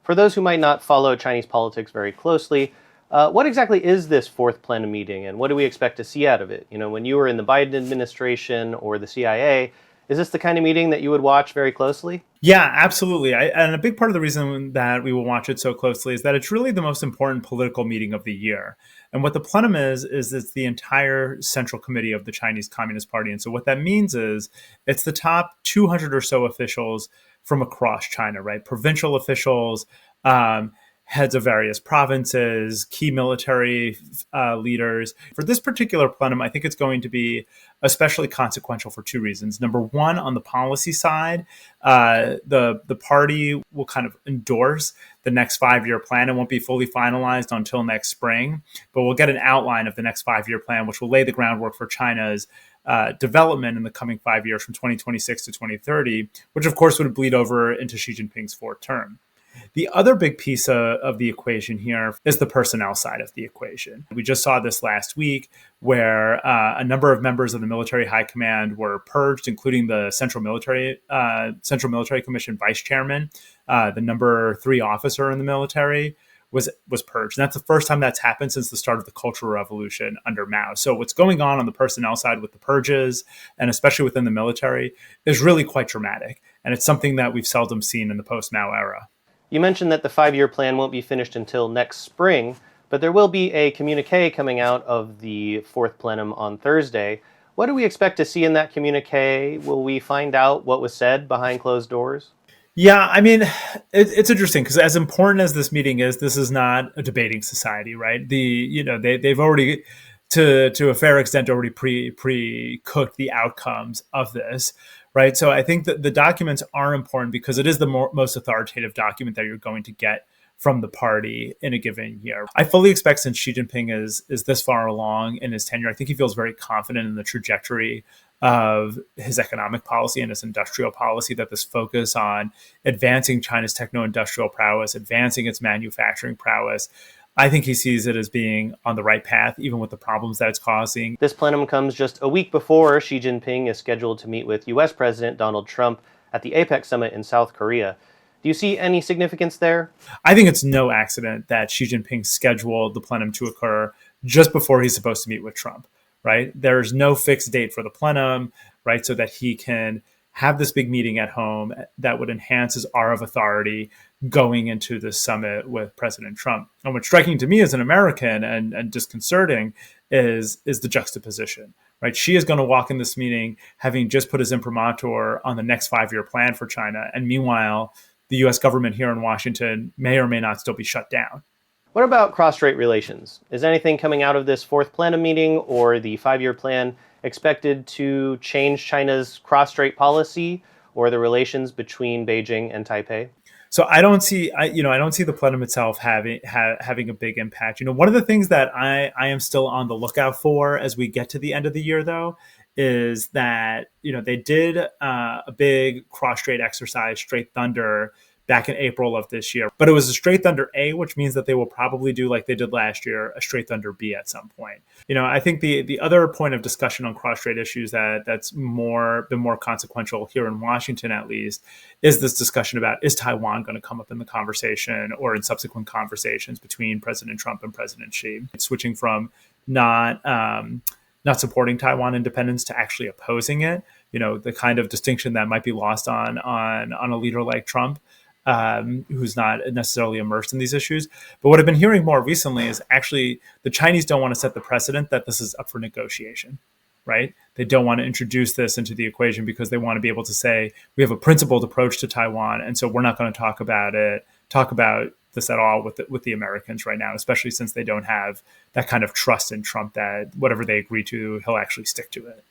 For those who might not follow Chinese politics very closely, what exactly is this Fourth Plenum meeting, and what do we expect to see out of it? When you were in the Biden administration or the CIA, is this the kind of meeting that you would watch very closely? Yeah, absolutely. And a big part of the reason that we will watch it so closely is that it's really the most important political meeting of the year. And what the plenum is it's the entire central committee of the Chinese Communist Party. And so what that means is it's the top 200 or so officials from across China, right? Provincial officials, heads of various provinces, key military leaders. For this particular plenum, I think it's going to be especially consequential for two reasons. Number one, on the policy side, the party will kind of endorse the next 5-year plan. It won't be fully finalized until next spring, but we'll get an outline of the next 5-year plan, which will lay the groundwork for China's development in the coming 5 years from 2026 to 2030, which of course would bleed over into Xi Jinping's fourth term. The other big piece of the equation here is the personnel side of the equation. We just saw this last week where a number of members of the military high command were purged, including the Central Military Commission vice chairman, the number 3 officer in the military was purged. And that's the first time that's happened since the start of the Cultural Revolution under Mao. So what's going on the personnel side with the purges, and especially within the military, is really quite dramatic. And it's something that we've seldom seen in the post-Mao era. You mentioned that the 5-year plan won't be finished until next spring, but there will be a communique coming out of the Fourth Plenum on Thursday. What do we expect to see in that communique? Will we find out what was said behind closed doors? Yeah, I mean, it's interesting because as important as this meeting is, this is not a debating society, right? They've already, to a fair extent, already pre-cooked the outcomes of this. Right. So I think that the documents are important because it is the most authoritative document that you're going to get from the party in a given year. I fully expect, since Xi Jinping is this far along in his tenure, I think he feels very confident in the trajectory of his economic policy and his industrial policy, that this focus on advancing China's techno-industrial prowess, advancing its manufacturing prowess, I think he sees it as being on the right path, even with the problems that it's causing. This plenum comes just a week before Xi Jinping is scheduled to meet with U.S. President Donald Trump at the APEC summit in South Korea. Do you see any significance there? I think it's no accident that Xi Jinping scheduled the plenum to occur just before he's supposed to meet with Trump, right? There's no fixed date for the plenum, right? So that he can have this big meeting at home that would enhance his aura of authority going into the summit with President Trump. And what's striking to me as an American and disconcerting is the juxtaposition, right? Xi is going to walk in this meeting having just put his imprimatur on the next 5-year plan for China. And meanwhile, the U.S. government here in Washington may or may not still be shut down. What about cross-strait relations? Is anything coming out of this Fourth Plenum meeting or the 5-year plan expected to change China's cross-strait policy or the relations between Beijing and Taipei? So I don't see the plenum itself having a big impact. One of the things that I am still on the lookout for as we get to the end of the year, though, is that they did a big cross-strait exercise, Strait Thunder, back in April of this year. But it was a Strait Thunder A, which means that they will probably do, like they did last year, a Strait Thunder B at some point. I think the other point of discussion on cross-strait issues that's been more consequential here in Washington, at least, is this discussion about, is Taiwan going to come up in the conversation or in subsequent conversations between President Trump and President Xi? It's switching from not supporting Taiwan independence to actually opposing it. The kind of distinction that might be lost on a leader like Trump, who's not necessarily immersed in these issues. But what I've been hearing more recently is actually the Chinese don't want to set the precedent that this is up for negotiation, right? They don't want to introduce this into the equation because they want to be able to say, we have a principled approach to Taiwan, and so we're not going to talk about this at all with the Americans right now, especially since they don't have that kind of trust in Trump that whatever they agree to, he'll actually stick to it.